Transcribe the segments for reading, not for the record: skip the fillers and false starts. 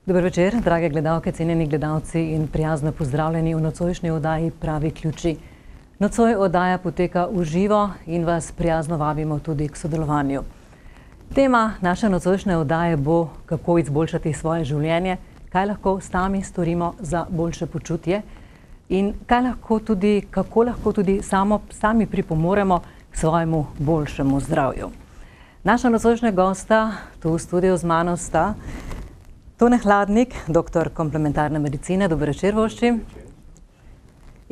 Dober večer, drage gledalke, cenjeni gledalci in prijazno pozdravljeni v nocojšnji oddaji Pravi ključi. Nocoj oddaja poteka v živo in vas prijazno vabimo tudi k sodelovanju. Tema naše nocojšnje oddaje bo, kako izboljšati svoje življenje, kaj lahko sami storimo za boljše počutje in kako lahko tudi sami pripomoremo k svojemu boljšemu zdravju. Naša nocojšnja gosta tu v studiu z mano sta Tone Hladnik, doktor komplementarne medicine, dober večer voščim,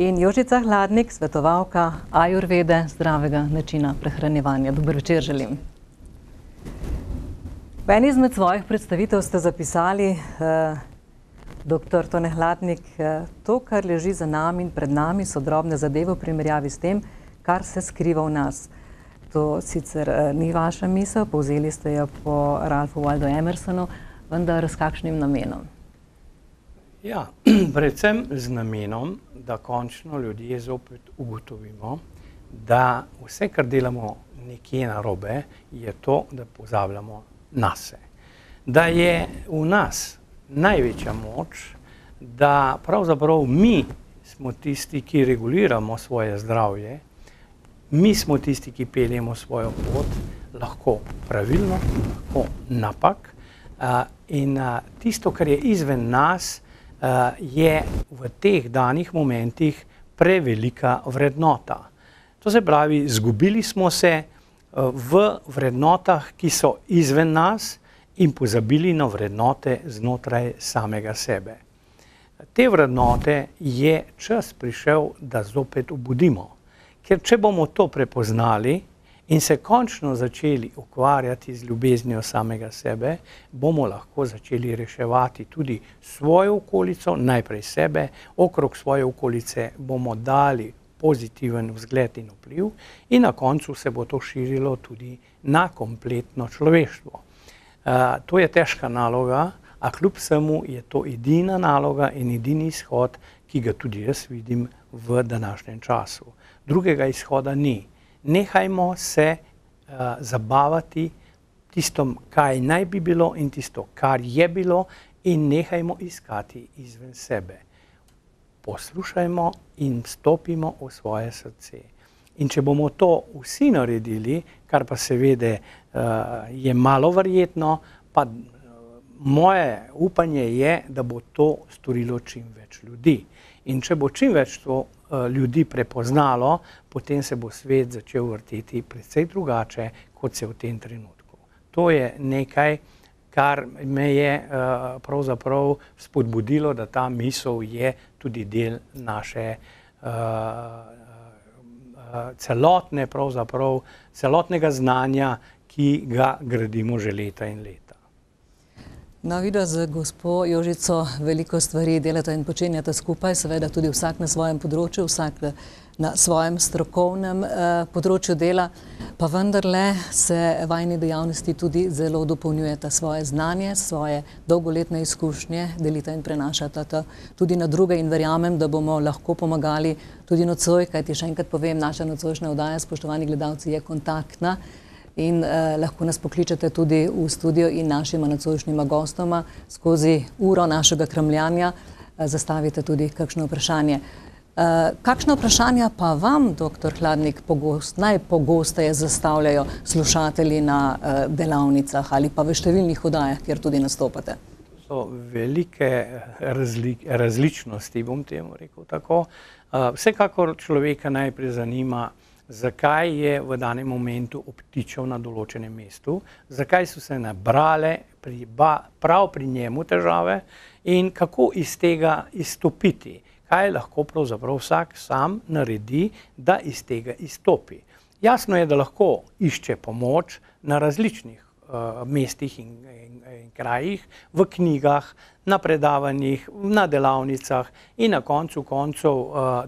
in Jožica Hladnik, svetovalka ajurvede, zdravega načina prehranjevanja. Dober večer želim. V eni izmed svojih predstavitev ste zapisali, doktor Tone Hladnik, to, kar leži za nami in pred nami, so drobne zadeve v primerjavi s tem, kar se skriva v nas. To sicer ni vaša misel, povzeli ste jo po Ralphu Waldo Emersonu, vendar s kakšnim namenom? Ja, predvsem z namenom, da končno ljudje zopet ugotovimo, da vse, kar delamo nekje narobe, je to, da pozabljamo nase. Da je v nas največja moč, da pravzaprav mi smo tisti, ki reguliramo svoje zdravje, mi smo tisti, ki peljemo svojo pot, lahko pravilno, lahko napak. In tisto, kar je izven nas, je v teh danih momentih prevelika vrednota. To se pravi, izgubili smo se v vrednotah, ki so izven nas in pozabili na vrednote znotraj samega sebe. Te vrednote je čas prišel, da zopet obudimo. Ker če bomo to prepoznali in se končno začeli ukvarjati z ljubeznijo samega sebe, bomo lahko začeli reševati tudi svojo okolico, najprej sebe, okrog svoje okolice bomo dali pozitiven vzgled in vpliv in na koncu se bo to širilo tudi na kompletno človeštvo. To je težka naloga, a kljub vsemu je to edina naloga in edini izhod, ki ga tudi jaz vidim v današnjem času. Drugega izhoda ni. Nehajmo se zabavati tistom, kaj naj bi bilo in tisto, kar je bilo, in nehajmo iskati izven sebe. Poslušajmo in stopimo v svoje srce. In če bomo to vsi naredili, kar pa seveda je malo verjetno, pa moje upanje je, da bo to storilo čim več ljudi. In če bo čim več to ljudi prepoznalo, potem se bo svet začel vrteti precej drugače, kot se v tem trenutku. To je nekaj, kar me je pravzaprav spodbudilo, da ta misel je tudi del naše celotnega znanja, ki ga gradimo že leta in leta. No, vidva z gospo Jožico veliko stvari delata in počenjata skupaj, seveda tudi vsak na svojem področju, vsak na svojem strokovnem področju dela, pa vendarle se vajini dejavnosti tudi zelo dopolnjujeta, svoje znanje, svoje dolgoletne izkušnje delita in prenašata tudi na druge in verjamem, da bomo lahko pomagali tudi nocoj, kajti še enkrat povem, naša nocojšnja oddaja, spoštovani gledalci, je kontaktna. In lahko nas pokličete tudi v studio in našima nocojšnjima gostoma skozi uro našega kramljanja zastavite tudi kakšno vprašanje. Kakšno vprašanja pa vam, doktor Hladnik, najpogosteje zastavljajo slušatelji na delavnicah ali pa v številnih oddajah, kjer tudi nastopate? So velike različnosti, bom temu rekel tako. Vsekakor človeka najprej zanima, zakaj je v danem momentu obtičal na določenem mestu, zakaj so se nabrale prav pri njemu težave in kako iz tega izstopiti, kaj lahko pravzaprav vsak sam naredi, da iz tega izstopi. Jasno je, da lahko išče pomoč na različnih mestih in krajih, v knjigah, na predavanjih, na delavnicah in na koncu koncev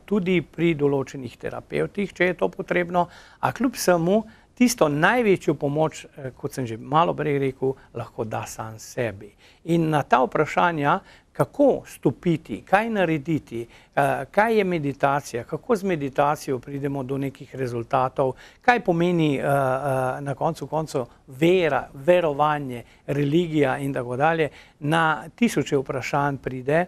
tudi pri določenih terapevtih, če je to potrebno, a kljub vsemu tisto največjo pomoč, kot sem že malo prej rekel, lahko da sam sebi. In na ta vprašanja, kako stopiti, kaj narediti, kaj je meditacija, kako z meditacijo pridemo do nekih rezultatov, kaj pomeni na koncu koncev vera, verovanje, religija in tako dalje. Na tisoče vprašanj pride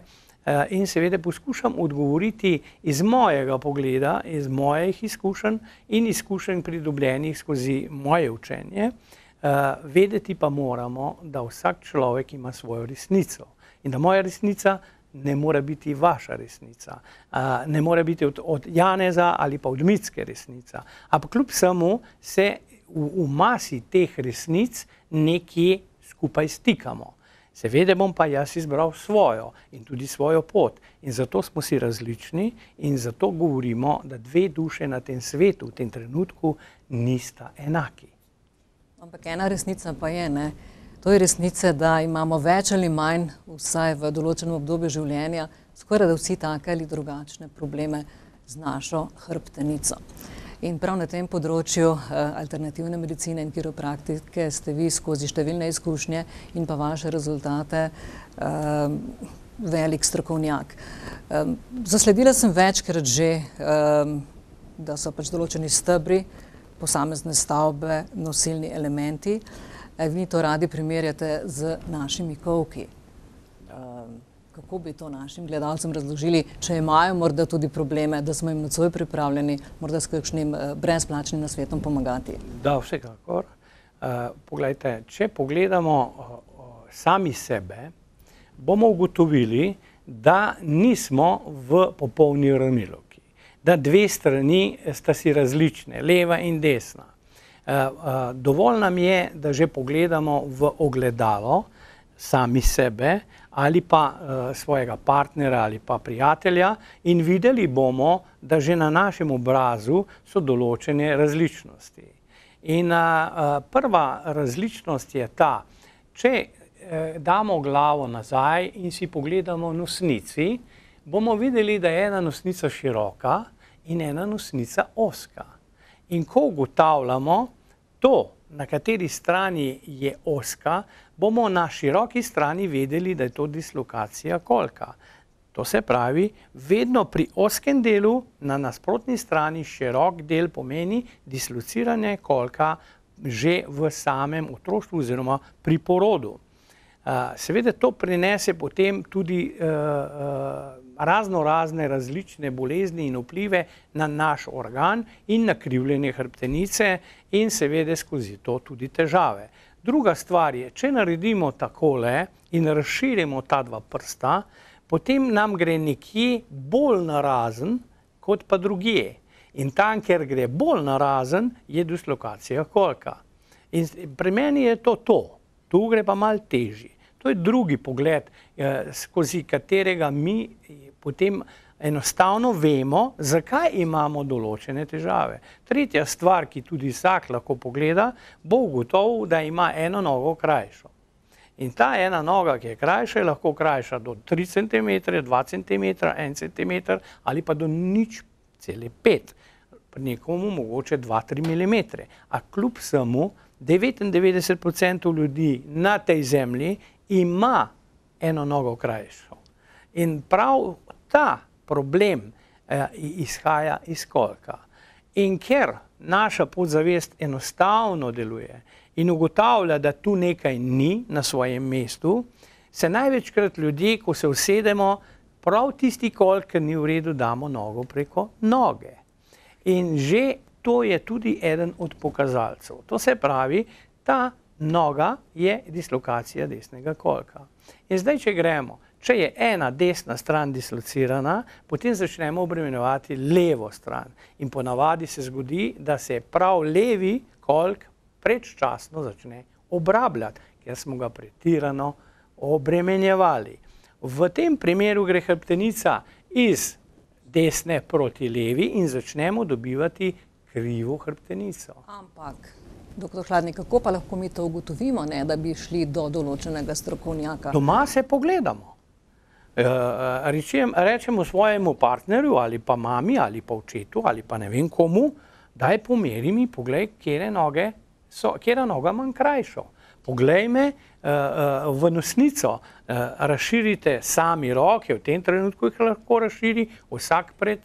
in seveda poskušam odgovoriti iz mojega pogleda, iz mojih izkušenj in izkušenj pridobljenih skozi moje učenje. Vedeti pa moramo, da vsak človek ima svojo resnico in da moja resnica ne mora biti vaša resnica, ne mora biti od Janeza ali pa od Micke resnica, ampak kljub vsemu se v masi teh resnic nekje skupaj stikamo. Seveda bom pa jaz izbral svojo in tudi svojo pot in zato smo si različni in zato govorimo, da dve duše na tem svetu v tem trenutku nista enaki. Ampak ena resnica pa je, ne? To je resnica, da imamo več ali manj, vsaj v določenem obdobju življenja, skoraj da vsi take ali drugačne probleme z našo hrbtenico. In prav na tem področju alternativne medicine in kiropraktike ste vi skozi številne izkušnje in pa vaše rezultate velik strokovnjak. Zasledila sem večkrat že, da so pač določeni stebri, posamezne stavbe, nosilni elementi. Vi to radi primerjate z našimi kolki. Kako bi to našim gledalcem razložili, če imajo morda tudi probleme, da smo jim nocoj pripravljeni morda s kakšnim brezplačnim nasvetom pomagati? Da, vsekakor. Poglejte, če pogledamo sami sebe, bomo ugotovili, da nismo v popolni uravnilovki. Da dve strani sta si različne, leva in desna. Dovolj nam je, da že pogledamo v ogledalo sami sebe ali pa svojega partnera ali pa prijatelja in videli bomo, da že na našem obrazu so določene različnosti. In prva različnost je ta, če damo glavo nazaj in si pogledamo nosnici, bomo videli, da je ena nosnica široka in ena nosnica ozka. In ko ugotavljamo to, na kateri strani je ozka, bomo na široki strani vedeli, da je to dislokacija kolka. To se pravi, vedno pri ozkem delu na nasprotni strani širok del pomeni dislociranje kolka že v samem otroštvu oziroma pri porodu. Seveda to prinese potem tudi razne različne bolezni in vplive na naš organ in na krivljenje hrbtenice in seveda skozi to tudi težave. Druga stvar je, če naredimo takole in razširimo ta dva prsta, potem nam gre nekje bolj narazen kot pa drugje. In tam, kjer gre bolj narazen, je dislokacija kolka. In pri meni je to. Tu gre pa malo težje. To je drugi pogled, skozi katerega mi potem enostavno vemo, zakaj imamo določene težave. Tretja stvar, ki tudi vsak lahko pogleda, bo ugotovil, da ima eno nogo krajšo. In ta ena noga, ki je krajša, je lahko krajša do 3 cm, 2 cm, 1 cm ali pa do 0,5. Pri nekomu mogoče 2-3 mm. A kljub vsemu 99% ljudi na tej zemlji ima eno nogo krajšo. In prav ta problem izhaja iz kolka. In ker naša podzavest enostavno deluje in ugotavlja, da tu nekaj ni na svojem mestu, se največkrat ljudje, ko se usedemo, prav tisti kolk, ki ni v redu, damo nogo preko noge. In že to je tudi eden od pokazalcev. To se pravi, ta noga je dislokacija desnega kolka. In zdaj, če gremo, če je ena desna stran dislocirana, potem začnemo obremenjevati levo stran. In ponavadi se zgodi, da se prav levi kolk predčasno začne obrabljati, ker smo ga pretirano obremenjevali. V tem primeru gre hrbtenica iz desne proti levi in začnemo dobivati krivo hrbtenico. Ampak, doktor Hladnik, kako pa lahko mi to ugotovimo, ne, da bi šli do določenega strokovnjaka? Doma se pogledamo. Rečemo svojemu partnerju ali pa mami ali pa očetu ali pa ne vem komu, daj pomeri mi, poglej, kjera noga manj krajšo. Poglej me, v nosnico, razširite sami roke, v tem trenutku jih lahko razširi vsak pred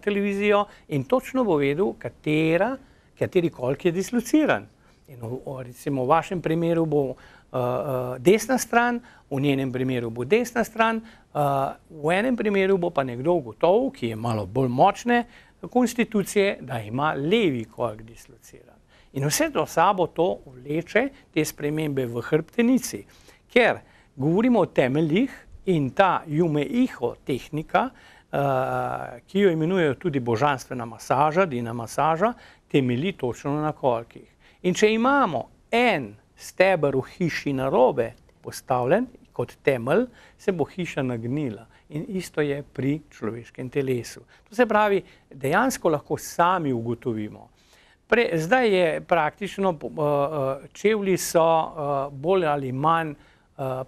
televizijo in točno bo vedel, kateri kolk je dislociran. In recimo v vašem primeru bo desna stran, v njenem primeru bo desna stran, v enem primeru bo pa nekdo ugotovil, ki je malo bolj močne konstitucije, da ima levi kolk dislociran. In vse to sabo to vleče, te spremembe v hrbtenici, ker govorimo o temeljih in ta Jume-Iho tehnika, ki jo imenujejo tudi božanstvena masaža, dina masaža, temelji točno na kolkih. In če imamo en steber v hiši narobe postavljen kot temelj, se bo hiša nagnila. In isto je pri človeškem telesu. To se pravi, dejansko lahko sami ugotovimo. Zdaj je praktično, čevlji so bolj ali manj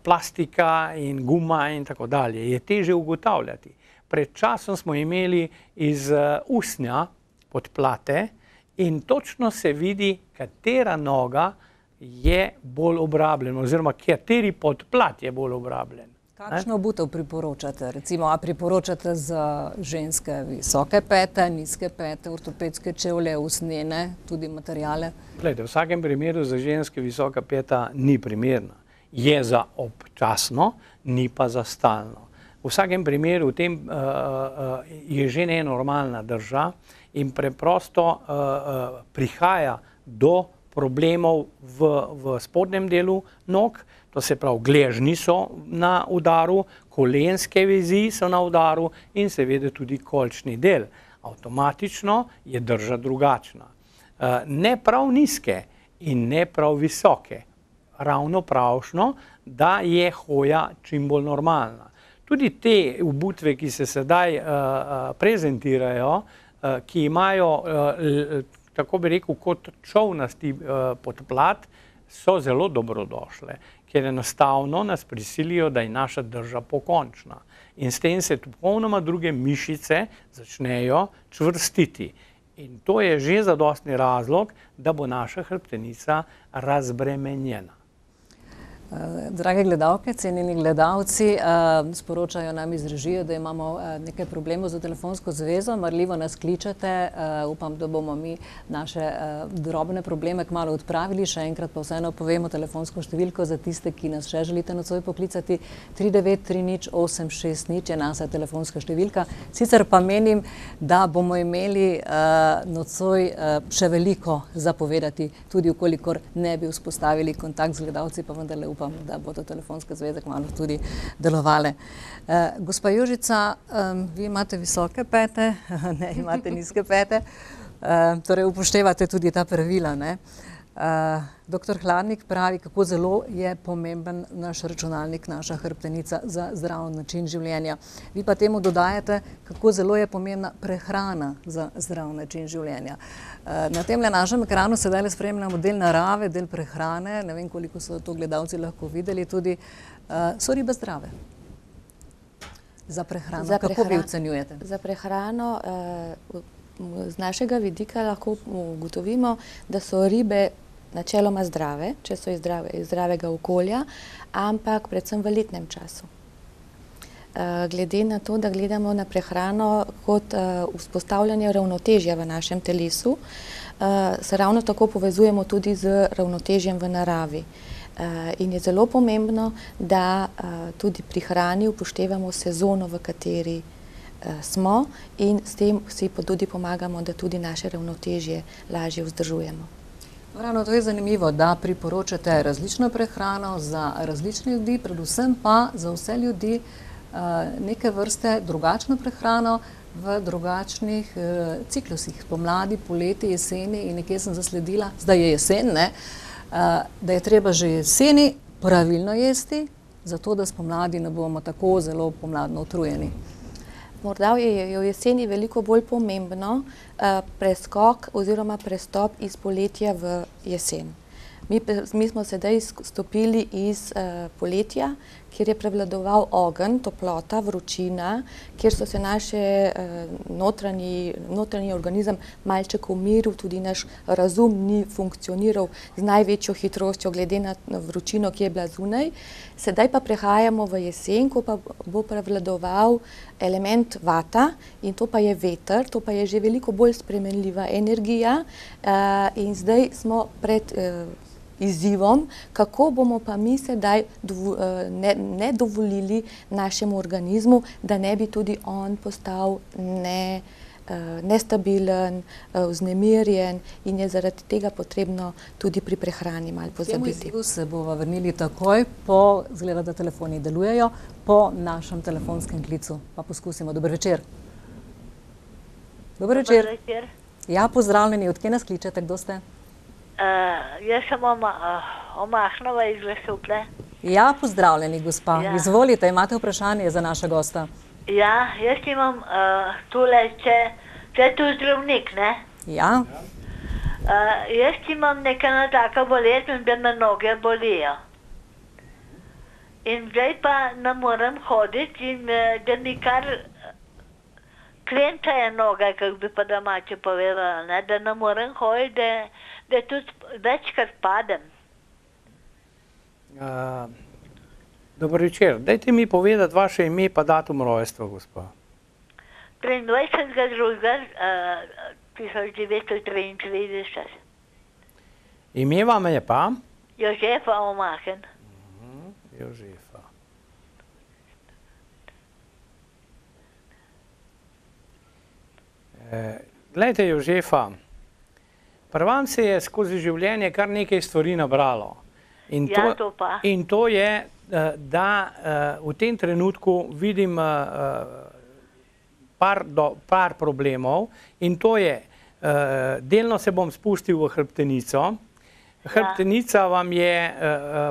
plastika in guma in tako dalje. Je teže ugotavljati. Pred časom smo imeli iz usnja podplate in točno se vidi, katera noga je bolj obrabljena oziroma kateri podplat je bolj obrabljen. Kakšno obutev priporočate? Recimo, a priporočate za ženske visoke pete, nizke pete, ortopedske čevlje, usnjene, tudi materijale? Glejte, v vsakem primeru za ženske visoka peta ni primerna. Je za občasno, ni pa za stalno. V vsakem primeru v tem je že nenormalna drža in preprosto prihaja do problemov v spodnjem delu nog, to se pravi, gležnji so na udaru, kolenske vezi so na udaru in seveda tudi kolčni del. Avtomatično je drža drugačna. Ne prav nizke in ne prav visoke. Ravno pravšno, da je hoja čim bolj normalna. Tudi te obutve, ki se sedaj prezentirajo, ki imajo, tako bi rekel, kot čolnasti podplat, so zelo dobrodošle, ker enostavno nas prisilijo, da je naša drža pokončna. In s tem se popolnoma druge mišice začnejo čvrstiti. In to je že zadostni razlog, da bo naša hrbtenica razbremenjena. Drage gledalke, cenjeni gledalci, sporočajo nam iz režije, da imamo nekaj problemov za telefonsko zvezo. Marljivo nas kličete, upam, da bomo mi naše drobne probleme kmalu odpravili. Še enkrat pa vseeno povemo telefonsko številko za tiste, ki nas še želite nocoj poklicati. 3930860 je naša telefonska številka. Sicer pa menim, da bomo imeli nocoj še veliko zapovedati, tudi ukolikor ne bi vzpostavili kontakt z gledalci, pa vendarle upam, da bodo telefonske zveze kmalu tudi delovale. Gospa Jožica, vi imate visoke pete, ne imate nizke pete, torej upoštevate tudi ta pravila, ne? Doktor Hladnik pravi, kako zelo je pomemben naš računalnik, naša hrbtenica za zdrav način življenja. Vi pa temu dodajate, kako zelo je pomembna prehrana za zdrav način življenja. Na temle našem ekranu sedaj spremljamo del narave, del prehrane, ne vem, koliko so to gledalci lahko videli, tudi so ribe zdrave za prehrano. Kako vi ocenjujete? Za prehrano z našega vidika lahko ugotovimo, da so ribe načeloma zdrave, če so iz zdravega okolja, ampak predvsem v letnem času. Glede na to, da gledamo na prehrano kot vzpostavljanje ravnotežja v našem telesu, se ravno tako povezujemo tudi z ravnotežjem v naravi. In je zelo pomembno, da tudi pri hrani upoštevamo sezono, v kateri smo, in s tem si tudi pomagamo, da tudi naše ravnotežje lažje vzdržujemo. Ravno to je zanimivo, da priporočate različno prehrano za različne ljudi, predvsem pa za vse ljudi neke vrste drugačno prehrano v drugačnih ciklusih, pomladi, poleti, jeseni, in nekje sem zasledila, zdaj je jesen, ne, da je treba že jeseni pravilno jesti, zato da spomladi ne bomo tako zelo pomladno utrujeni. Morda je v jeseni veliko bolj pomembno preskok oziroma prestop iz poletja v jesen. Mi smo sedaj stopili iz poletja, kjer je prevladoval ogenj, toplota, vročina, kjer so se naše notranji organizem malček umiril, tudi naš razum ni funkcioniral z največjo hitrostjo glede na vročino, ki je bila zunaj. Sedaj pa prehajamo v jesen, ko pa bo prevladoval element vata in to pa je veter, to pa je že veliko bolj spremenljiva energija in zdaj smo pred izzivom, kako bomo pa mi sedaj ne dovolili našemu organizmu, da ne bi tudi on postal nestabilen, vznemirjen in je zaradi tega potrebno tudi pri prehrani malo pozabiti. K temu izzivu se bova vrnili takoj po, zgleda, da telefoni delujejo, po našem telefonskem klicu. Pa poskusimo. Dober večer. Dober večer. Dober večer. Ja, pozdravljeni. Od kje nas kličete? Kdo ste? Jaz sem Omahnova iz Grosuplje. Ja, pozdravljeni, gospa. Ja. Izvolite, imate vprašanje za naša gosta? Ja, jaz imam tule, če je tu zdravnik, ne? Ja. Jaz imam neka taka bolezen, da me noge bolijo. In zdaj pa ne morem hoditi in da mi kar krenčajo noge, kako bi pa domače povedala, ne? Da ne morem hoditi, da tudi večkrat padem. Dober večer. Dajte mi povedati vaše ime pa datum rojstva, gospa. 23.2.1933. Ime vam je pa? Jožefa Omahen. Jožefa. Glejte, Jožefa, pri vam se je skozi življenje kar nekaj stvari nabralo. In to je, da v tem trenutku vidim par problemov in to je, delno se bom spustil v hrbtenico. Hrbtenica vam je,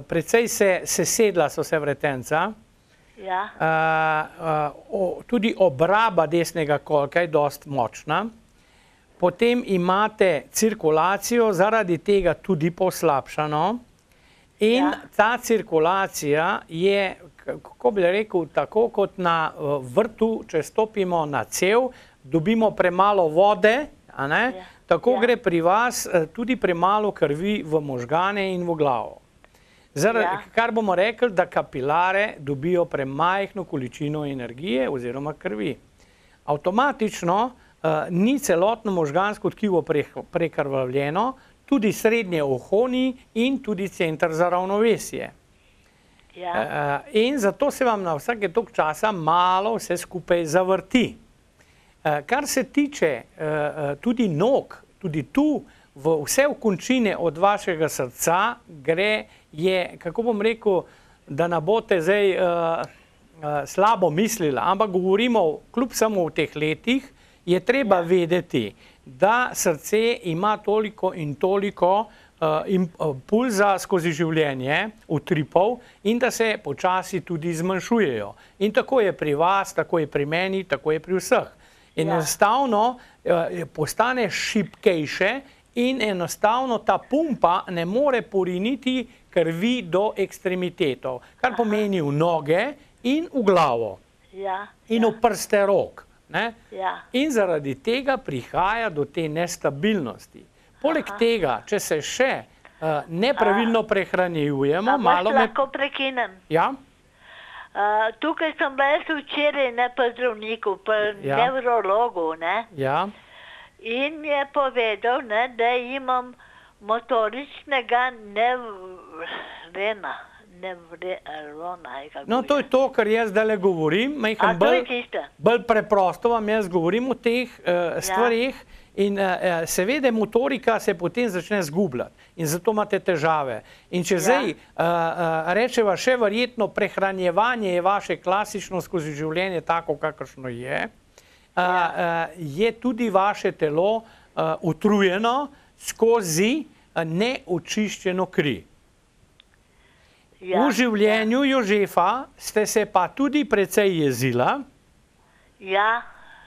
precej se sesedla so se vretenca. Tudi obraba desnega kolka je dosti močna. Potem imate cirkulacijo, zaradi tega tudi poslabšano. In ta cirkulacija je, kako bi rekel, tako kot na vrtu, če stopimo na cev, dobimo premalo vode, tako gre pri vas tudi premalo krvi v možgane in v glavo. Kar bomo rekli, da kapilare dobijo premajhno količino energije oziroma krvi. Avtomatično ni celotno možgansko tkivo prekrvavljeno, tudi srednje ohoni in tudi center za ravnovesje. In zato se vam na vsake toliko časa malo vse skupaj zavrti. Kar se tiče tudi nog, tudi tu vse v končine od vašega srca gre, kako bom rekel, da ne boste zdaj slabo mislila, ampak govorimo kljub samo v teh letih, je treba vedeti, da srce ima toliko in toliko impulza skozi življenje, utripov, in da se počasi tudi zmanjšujejo. In tako je pri vas, tako je pri meni, tako je pri vseh. Enostavno postane šibkejše in enostavno ta pumpa ne more poriniti krvi do ekstremitetov, kar pomeni v noge in v glavo in v prste rok. In zaradi tega prihaja do te nestabilnosti. Poleg tega, če se še nepravilno prehranjujemo, malo me... Lahko prekinem? Ja? Tukaj sem bila včeraj ne pa zdravniku, pa nevrologu, ne? Ja. In je povedal, da imam motoričnega nevrona. No, to je to, kar jaz zdaj govorim. Bolj preprosto vam jaz govorim o teh stvarih in seveda motorika se potem začne zgubljati in zato imate težave. In če zdaj rečeva še verjetno prehranjevanje je vaše klasično skozi življenje tako, kakršno je, je tudi vaše telo utrujeno skozi neočiščeno kri. V življenju Jožefa ste se pa tudi precej jezila. Ja,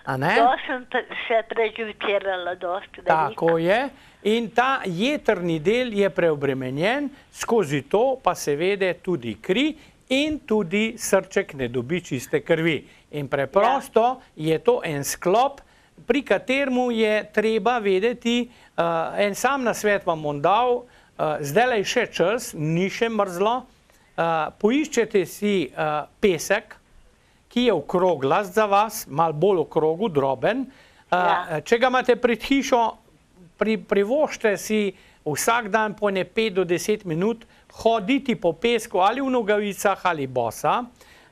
to sem se preživčerala dosti veliko. Tako je. In ta jetrni del je preobremenjen, skozi to pa seveda tudi kri in tudi srček ne dobi čiste krvi. In preprosto je to en sklop, pri kateremu je treba vedeti, en sam nasvet vam bom dal, zdajle je še čas, ni še mrzlo, poiščete si pesek, ki je okroglast za vas, malo bolj okrogel, droben. Če ga imate pred hišo, privoščite si vsak dan po 5 do 10 minut hoditi po pesku ali v nogavicah ali bosa,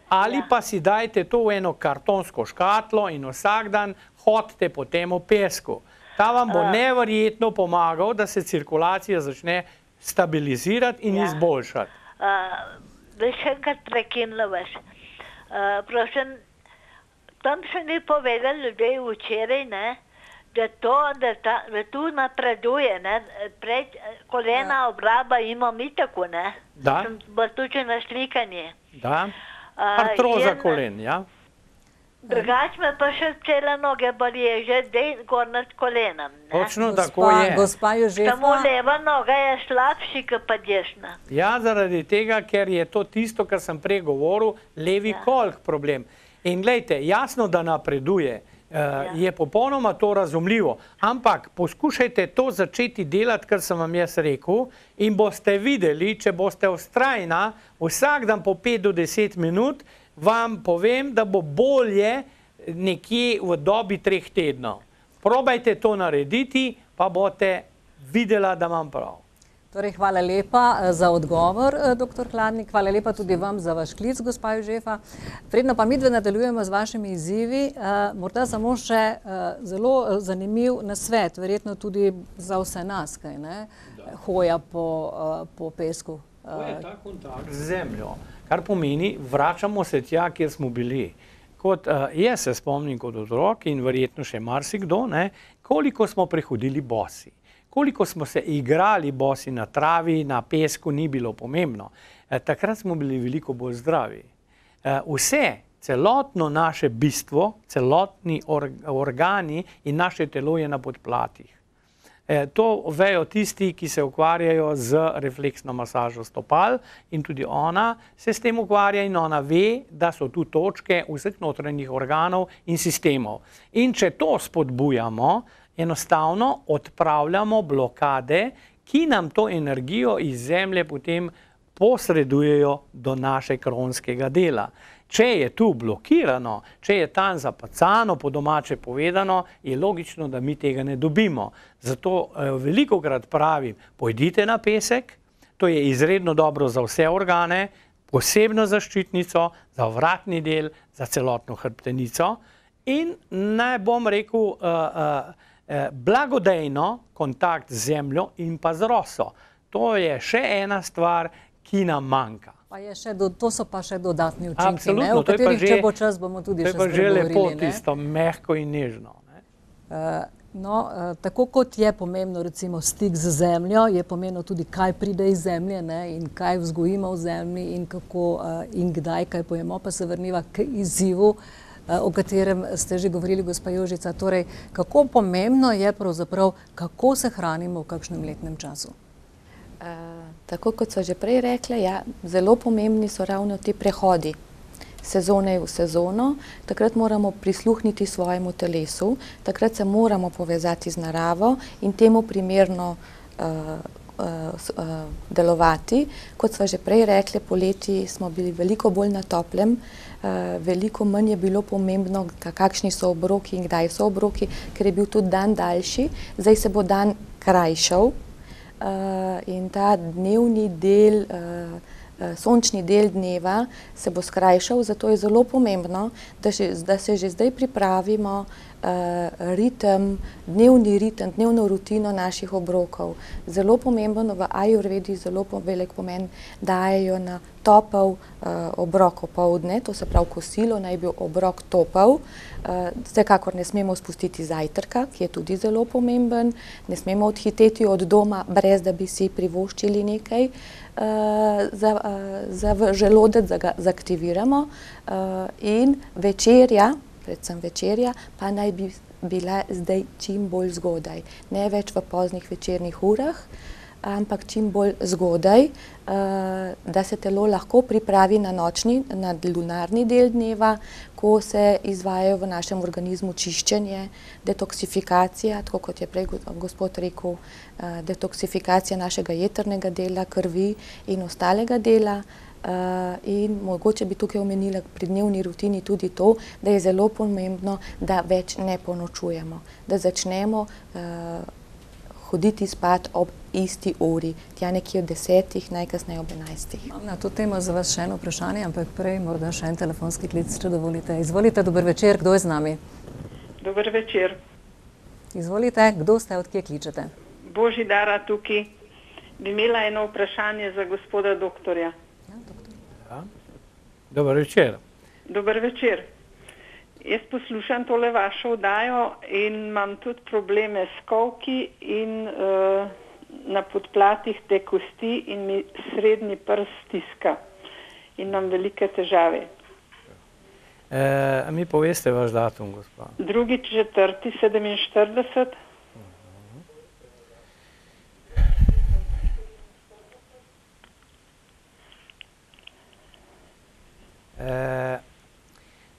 ali pa si dajte to v eno kartonsko škatlo in vsak dan hodite po tem pesku. Ta vam bo neverjetno pomagal, da se cirkulacija začne stabilizirati in izboljšati. Da še enkrat prekinila vas. Prosim, tam še ni povedal ljudje včeraj, da tu napreduje, kolena obraba imam itako, Da. Sem vrtuče na slikanje. Da, artroza kolen, ja. Drugač me pa še cele noge bolijo, že gor nad kolenom. Točno tako je. Gospa Jožefa. Samo leva noga je slabši, kot pa desna. Ja, zaradi tega, ker je to tisto, kar sem prej govoril, levi kolk problem. In glejte, jasno, da napreduje, je popolnoma to razumljivo, ampak poskušajte to začeti delati, kar sem vam jaz rekel, in boste videli, če boste vztrajna, vsak dan po 5 do 10 minut, vam povem, da bo bolje nekje v dobi 3 tednov. Probajte to narediti, pa boste videla, da imam prav. Torej, hvala lepa za odgovor, dr. Hladnik. Hvala lepa tudi vam za vaš klic, gospa Jožefa. Predno pa midve nadaljujemo z vašimi izzivi. Morda samo še zelo zanimiv nasvet, verjetno tudi za vse nas, kaj ne? Hoja po pesku. To je ta kontakt z zemljo, kar pomeni, vračamo se tja, kjer smo bili. Kot jaz se spomnim kot otrok in verjetno še marsikdo, koliko smo prehodili bosi. Koliko smo se igrali bosi na travi, na pesku, ni bilo pomembno. Takrat smo bili veliko bolj zdravi. Vse, celotno naše bistvo, celotni organi in naše telo je na podplatih. To vejo tisti, ki se ukvarjajo z refleksno masažo stopal in tudi ona se s tem ukvarja in ona ve, da so tu točke vseh notranjih organov in sistemov. In če to spodbujamo, enostavno odpravljamo blokade, ki nam to energijo iz zemlje potem posredujejo do naše kronskega dela. Če je tu blokirano, če je tam zapacano, po domače povedano, je logično, da mi tega ne dobimo. Zato velikokrat pravim, pojdite na pesek, to je izredno dobro za vse organe, posebno za ščitnico, za vratni del, za celotno hrbtenico in naj bom rekel, blagodejno kontakt z zemljo in pa z roso. To je še ena stvar, ki nam manjka. To so pa še dodatni učinki, o katerih, če bo čas, bomo tudi še spregovorili. To je pa že lepo, tisto mehko in nežno. Tako kot je pomembno recimo stik z zemljo, je pomembno tudi, kaj pride iz zemlje in kaj vzgojimo v zemlji in kako in kdaj kaj pojemo, pa se vrniva k izzivu, o katerem ste že govorili, gospa Jožica. Torej, kako pomembno je pravzaprav, kako se hranimo v kakšnem letnem času? Tako kot so že prej rekle, zelo pomembni so ravno ti prehodi sezone v sezono. Takrat moramo prisluhniti svojemu telesu, takrat se moramo povezati z naravo in temu primerno delovati. Kot sva že prej rekli, poleti smo bili veliko bolj na toplem, veliko manj je bilo pomembno, kakšni so obroki in kdaj so obroki, ker je bil tudi dan daljši, zdaj se bo dan krajšal in ta dnevni del, sončni del dneva se bo skrajšal, zato je zelo pomembno, da se že zdaj pripravimo dnevni ritem, dnevno rutino naših obrokov. Zelo pomembno, v ajurvedi zelo velik pomen dajejo na topel obrok opoldne, to se pravi kosilo naj bi obrok topel. Vsekakor ne smemo spustiti zajtrka, ki je tudi zelo pomemben, ne smemo odhiteti od doma, brez da bi si privoščili nekaj za želodec, da ga zaktiviramo, in večerja, predvsem večerja, pa naj bi bila zdaj čim bolj zgodaj, ne več v poznih večernih urah. ampak čim bolj zgodaj, da se telo lahko pripravi na lunarni del dneva, ko se izvajajo v našem organizmu čiščenje, detoksifikacija, tako kot je prej gospod rekel, detoksifikacija našega jetrnega dela, krvi in ostalega dela. In mogoče bi tukaj omenila pri dnevni rutini tudi to, da je zelo pomembno, da več ne ponočujemo, da začnemo hoditi spat ob isti uri, tja nekje ob 10, najkasneje ob 11. Imam na to temo za vas še eno vprašanje, ampak prej morda še en telefonski klic, če dovolite. Izvolite, dober večer, kdo je z nami? Dober večer. Izvolite, kdo ste, odkje kličete? Božidara tukaj. Bi imela eno vprašanje za gospoda doktorja. Ja. Dober večer. Dober večer. Jaz poslušam tole vašo oddajo in imam tudi probleme s kolki in na podplatih te kosti in mi srednji prst stiska in imam velike težave. Mi poveste vaš datum, gospa? 2.4.47.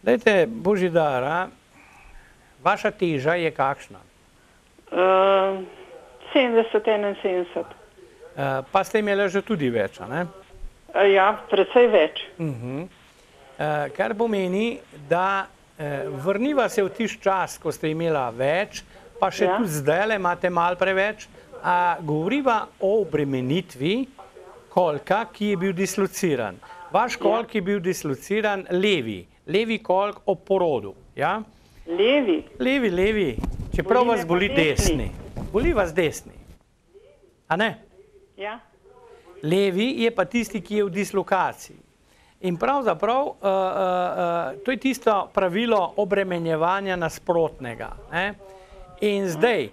Dajte, Božidara, vaša teža je kakšna? 70-71. Pa ste imeli že tudi več, a ne? Ja, precej več. Kar pomeni, da vrniva se v tisti čas, ko ste imela več, pa še tudi zdajle imate malo preveč, govoriva o obremenitvi kolka, ki je bil dislociran. Vaš kolk je bil dislociran levi kolk ob porodu. Ja? Levi? Levi. Čeprav vas boli desni. Boli vas desni. A ne? Ja. Levi je pa tisti, ki je v dislokaciji. In pravzaprav to je tisto pravilo obremenjevanja nasprotnega. In zdaj,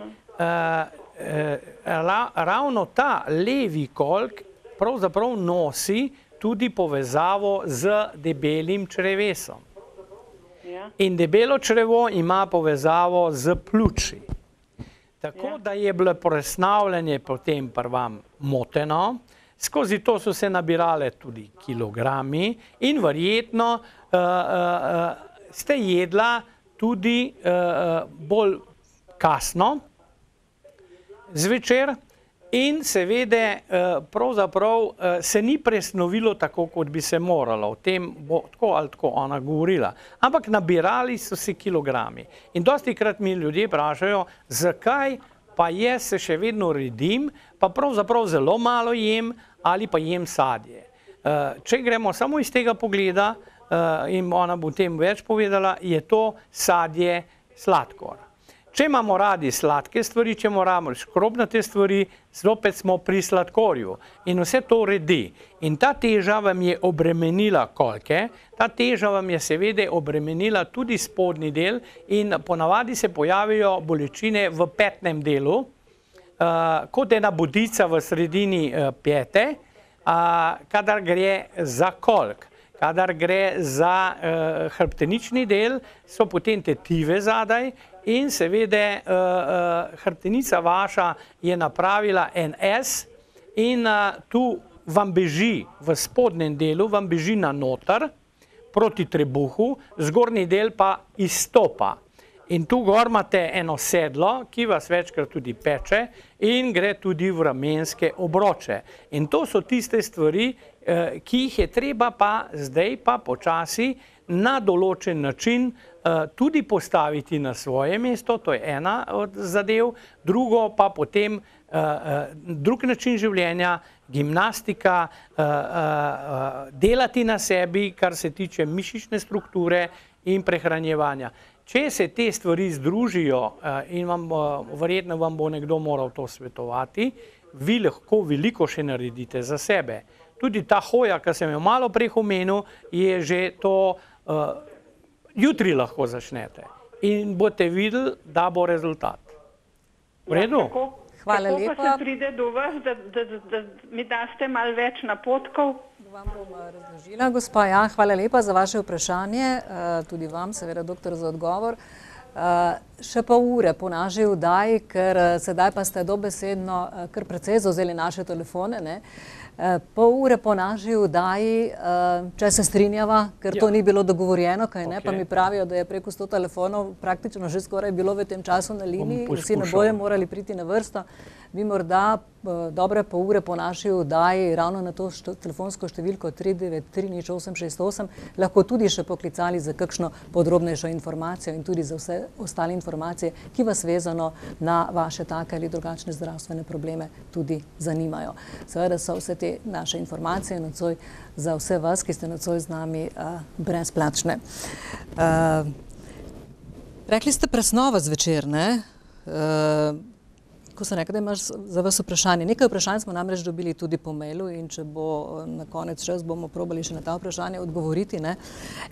ravno ta levi kolk pravzaprav nosi tudi povezavo z debelim črevesom. In debelo črevo ima povezavo z pljuči. Tako da je bilo presnavljanje potem pri vam moteno, skozi to so se nabirale tudi kilogrami in verjetno ste jedla tudi bolj kasno zvečer, in seveda pravzaprav se ni presnovilo tako, kot bi se moralo. O tem bo tako ali tako ona govorila. Ampak nabirali so se kilogrami. In dostikrat mi ljudje vprašajo, zakaj pa jaz se še vedno redim, pa pravzaprav zelo malo jem ali pa jem sadje. Če gremo samo iz tega pogleda, in ona bo o tem več povedala, je to sadje sladkor. Če imamo radi sladke stvari, če moramo škrobnate stvari, zopet smo pri sladkorju in vse to redi. In ta teža vam je obremenila kolke, ta teža vam je seveda obremenila tudi spodnji del in ponavadi se pojavijo bolečine v petnem delu, kot ena bodica v sredini pete, kadar gre za kolk. Kadar gre za hrbtenični del, so potem tetive zadaj in seveda hrbtenica vaša je napravila en S in tu vam beži v spodnjem delu, vam beži na noter proti trebuhu, zgornji del pa izstopa. In tu gor imate eno sedlo, ki vas večkrat tudi peče in gre tudi v ramenske obroče. In to so tiste stvari, ki jih je treba pa zdaj pa počasi na določen način tudi postaviti na svoje mesto, to je ena od zadev, drugo pa potem drug način življenja, gimnastika, delati na sebi, kar se tiče mišične strukture in prehranjevanja. Če se te stvari združijo in verjetno vam bo nekdo moral to svetovati, vi lahko veliko še naredite za sebe. Tudi ta hoja, ki sem jo malo prej omenil, je že to, jutri lahko začnete in boste videli, da bo rezultat. V redu? Hvala lepa. Kako pa se pride do vas, da mi daste malo več napotkov? Vam bom razložila, gospa. Ja, hvala lepa za vaše vprašanje, tudi vam, seveda, doktor, za odgovor. Še pol ure po naši vdaji, ker sedaj pa ste dobesedno kar precej zavzeli naše telefone, ne? Pol ure po naši vdaji, če se strinjava, ker to ni bilo dogovorjeno, kaj ne, pa mi pravijo, da je preko 100 telefonov praktično že skoraj bilo v tem času na liniji, vsi ne bojo morali priti na vrsto. Bi morda dobre pol ure po naši vdaji ravno na to telefonsko številko 3930868 lahko tudi še poklicali za kakšno podrobnejšo informacijo in tudi za vse ostale informacije, ki vas vezano na vaše take ali drugačne zdravstvene probleme tudi zanimajo. Seveda so vse te naše informacije nocoj za vse vas, ki ste nocoj z nami, brezplačne. Rekli ste presnova zvečer, ne? Ko sem rekla, da imaš za vas vprašanje. Nekaj vprašanj smo namreč dobili tudi po mailu in če bo na konec čas, bomo probali še na ta vprašanje odgovoriti, ne.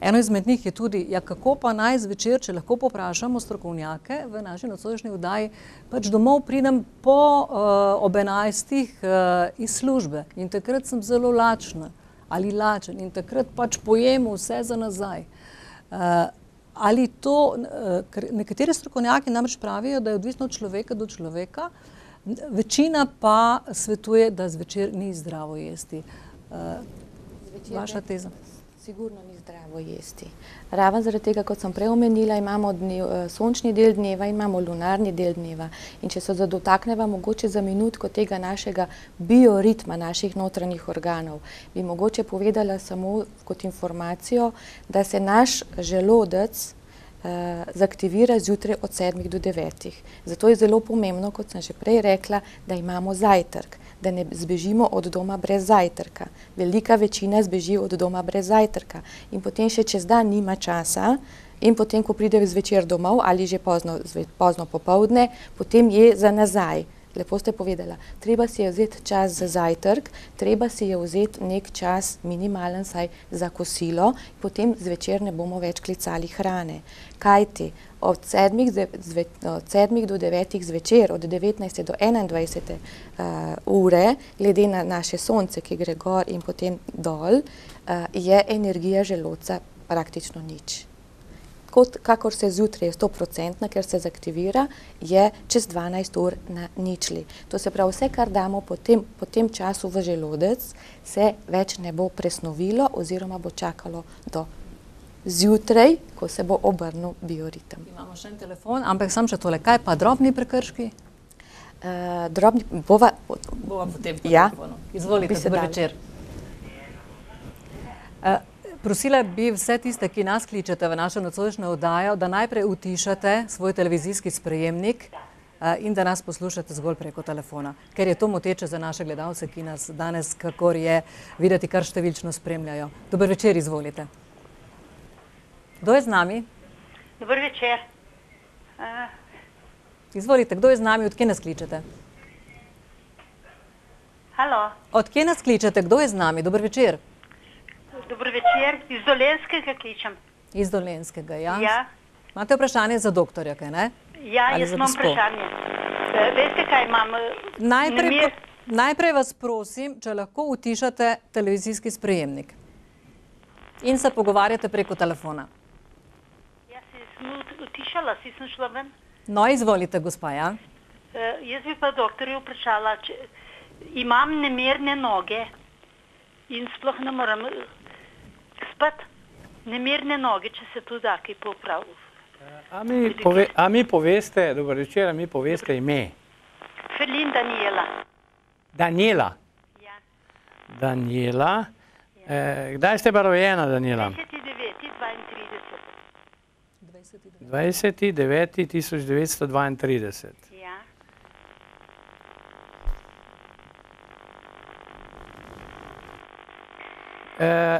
Eno izmed njih je tudi, ja, kako pa naj zvečer, če lahko poprašamo strokovnjake v naši nocojšnji vdaji, pač domov pridem po ob 11 iz službe in takrat sem zelo lačna ali lačen in takrat pač pojem vse za nazaj. Ali to, ker nekateri strokovnjaki namreč pravijo, da je odvisno od človeka do človeka, večina pa svetuje, da zvečer ni zdravo jesti. Vaša teza? Sigurno ni zdravo jesti. Raven zaradi tega, kot sem prej omenila, imamo sončni del dneva, imamo lunarni del dneva. In če se dotakneva mogoče za minutko tega našega bioritma, naših notranjih organov, bi mogoče povedala samo kot informacijo, da se naš želodec zaktivira zjutraj od 7 do 9. Zato je zelo pomembno, kot sem že prej rekla, da imamo zajtrk, da ne zbežimo od doma brez zajtrka. Velika večina zbeži od doma brez zajtrka in potem še čez dan nima časa in potem, ko pride zvečer domov ali že pozno popoldne, potem je za nazaj. Lepo ste povedala, treba si je vzeti čas za zajtrk, treba si je vzeti nek čas minimalen saj za kosilo, potem zvečer ne bomo več klicali hrane. Kajti od 7 do 9 zvečer, od 19 do 21 ure, glede na naše sonce, ki gre gor in potem dol, je energija želodca praktično nič. Kakor se zjutraj je 100%, ker se zaktivira, je čez 12 ur na ničli. To se pravi, vse, kar damo po tem času v želodec, se več ne bo presnovilo oziroma bo čakalo do zjutraj, ko se bo obrnil bioritem. Imamo še en telefon, ampak sam še tole, kaj pa drobni prekrški? Drobni, bova potem po telefonu. Izvolite, dober večer. Prosila bi vse tiste, ki nas kličete v našo nocojšnjo oddajo, da najprej utišate svoj televizijski sprejemnik in da nas poslušate zgolj preko telefona, ker je to moteče za naše gledalce, ki nas danes, kakor je videti, kar številčno spremljajo. Dober večer, izvolite. Kdo je z nami? Dober večer. Izvolite, kdo je z nami, od kje nas kličete? Halo. Od kje nas kličete, kdo je z nami? Dober večer. Dober večer, iz Dolenskega kličem. Iz Dolenskega, ja. Ja. Imate vprašanje za doktorja, kaj ne? Ja, jaz imam vprašanje. Veste, kaj imam? Najprej vas prosim, če lahko utišate televizijski sprejemnik in se pogovarjate preko telefona. Ja, sem utišala, si sem šla ven. No, izvolite, gospa, ja. Jaz bi pa doktorju vprašala, če imam nemerne noge in sploh ne moram spati, nemerne noge, če se to da kaj popravi. A mi poveste, dober večer, a mi poveste ime? Felin Daniela. Daniela? Ja. Daniela. Kdaj ste pa rojena, Daniela? 20.9.1932. Ja.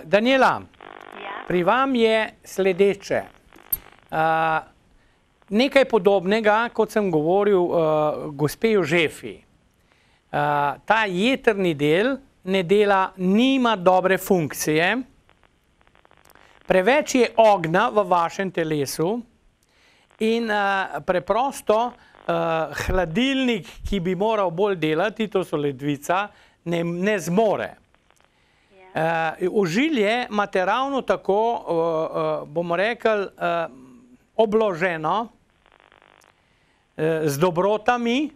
Daniela, pri vam je sledeče. Nekaj podobnega, kot sem govoril gospe Jožefi. Ta jetrni del nima dobre funkcije, preveč je ognja v vašem telesu in preprosto hladilnik, ki bi moral bolj delati, to so ledvica, ne zmore. Ožilje imate ravno tako, bomo rekli, obloženo z dobrotami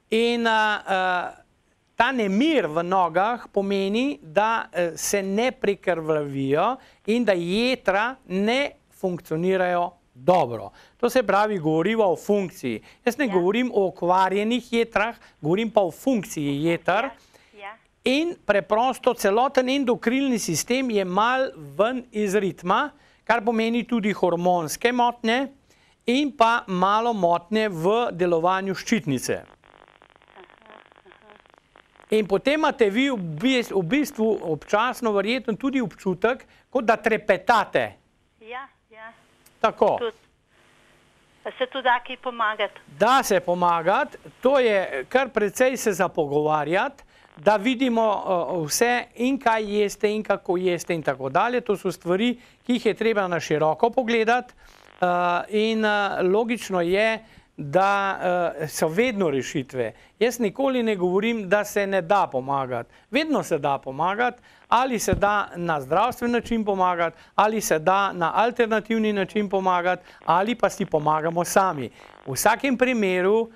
in ta nemir v nogah pomeni, da se ne prekrvavijo in da jetra ne funkcionirajo dobro. To se pravi, govoriva o funkciji. Jaz ne govorim o okvarjenih jetrah, govorim pa o funkciji jeter. In preprosto celoten endokrinni sistem je mal ven iz ritma, kar pomeni tudi hormonske motnje in pa malo motnje v delovanju ščitnice. In potem imate vi v bistvu občasno verjetno tudi občutek, kot da trepetate. Ja. Tako. Da se tudi da kaj pomagati. Da se pomagati, to je kar precej se zapogovarjati, da vidimo vse in kaj jeste in kako jeste in tako dalje. To so stvari, ki jih je treba na široko pogledati in logično je, da so vedno rešitve. Jaz nikoli ne govorim, da se ne da pomagati. Vedno se da pomagati, ali se da na zdravstven način pomagati, ali se da na alternativni način pomagati, ali pa si pomagamo sami. V vsakem primeru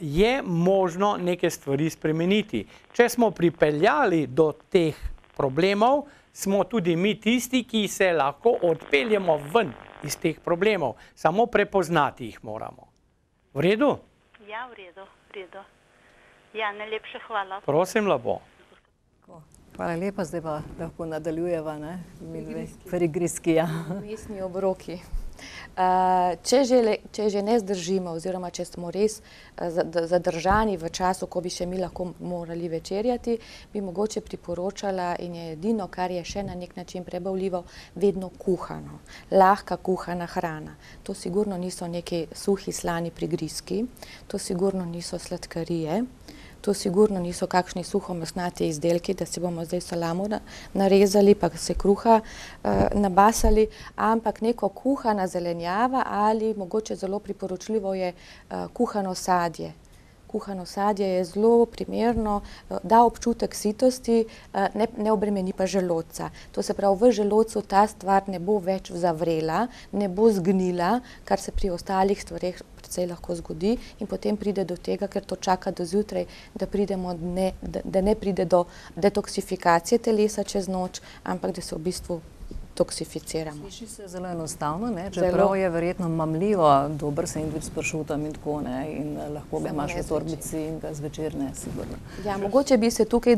je možno neke stvari spremeniti. Če smo pripeljali do teh problemov, smo tudi mi tisti, ki se lahko odpeljemo ven iz teh problemov. Samo prepoznati jih moramo. V redu? Ja, v redu. Ja, najlepša hvala. Prosim, lepo. Hvala lepa, zdaj pa lahko nadaljujeva, ne? Frigriski, ja. Mesni obroki. Če že ne zdržimo oziroma če smo res zadržani v času, ko bi še mi lahko morali večerjati, bi mogoče priporočala in je edino, kar je še na nek način prebavljivo, vedno kuhano. Lahka kuhana hrana. To sigurno niso neki suhi slani prigrizki, to sigurno niso sladkarije, to sigurno niso kakšni suhomesnati izdelki, da si bomo zdaj salamo narezali, pa se kruha nabasali, ampak neko kuhana zelenjava ali mogoče zelo priporočljivo je kuhano sadje. Kuhano sadje je zelo primerno, da občutek sitosti, ne obremeni pa želodca. To se pravi, v želodcu ta stvar ne bo več zavrela, ne bo zgnila, kar se pri ostalih stvareh precej lahko zgodi in potem pride do tega, ker to čaka do zjutraj, da ne pride do detoksifikacije telesa čez noč, ampak da se v bistvu toksificiramo. Sliši se zelo enostavno, ne? Čeprav je verjetno mamljivo, dober sendvič s pršutom in tako, ne? In lahko ga imaš v torbici in ga zvečer ne, sigurno. Ja, mogoče bi se tukaj,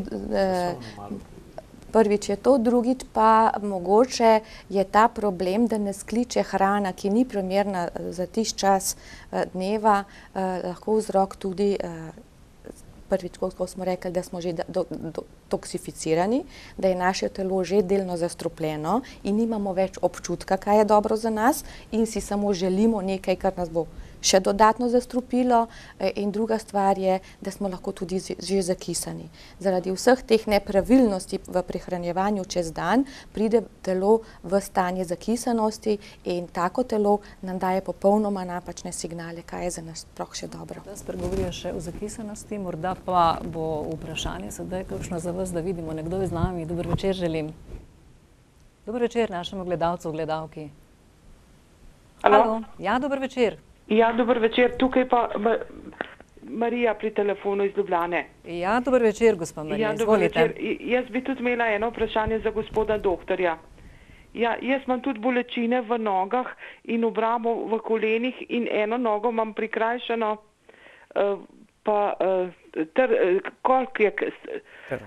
prvič je to, drugič pa mogoče je ta problem, da nas kliče hrana, ki ni primerna za tisti čas dneva, lahko vzrok tudi prvič, ko smo rekli, da smo že toksificirani, da je naše telo že delno zastrupljeno in nimamo več občutka, kaj je dobro za nas in si samo želimo nekaj, kar nas bo še dodatno zastrupilo in druga stvar je, da smo lahko tudi že zakisani. Zaradi vseh teh nepravilnosti v prehranjevanju čez dan pride telo v stanje zakisanosti in tako telo nam daje popolnoma napačne signale, kaj je za nas sploh še dobro. Da spregovorijo še o zakisanosti, morda pa bo vprašanje sedaj kakšno za vas, da vidimo, nekdo je z nami. Dober večer želim. Dober večer našemu gledalcu, gledalki. Halo? Ja, dober večer. Ja, dober večer. Tukaj pa Marija pri telefonu iz Ljubljane. Ja, dober večer, gospa Marija, izvolite. Jaz bi tudi imela eno vprašanje za gospoda doktorja. Ja, jaz imam tudi bolečine v nogah in obrabo v kolenih in eno nogo imam prikrajšano, pa kolk je,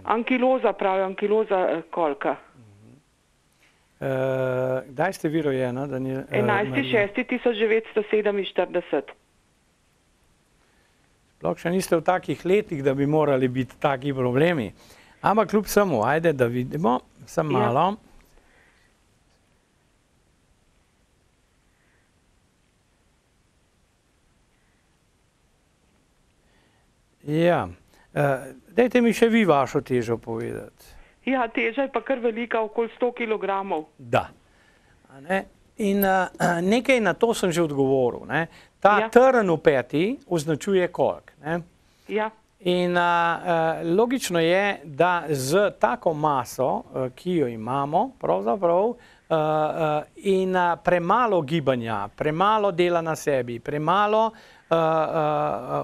ankiloza pravi, ankiloza kolka. Kdaj ste vi rojena? 11.6.1947. Sploh še niste v takih letih, da bi morali biti taki problemi. Ampak kljub samo, ajde, da vidimo, sem malo. Ja, dajte mi še vi vašo težo povedati. Ja, teža je pa kar velika, okoli 100 kilogramov. Da. In nekaj na to sem že odgovoril. Ta trn v peti označuje kolk. Ja. In logično je, da z tako maso, ki jo imamo, pravzaprav, in premalo gibanja, premalo dela na sebi, premalo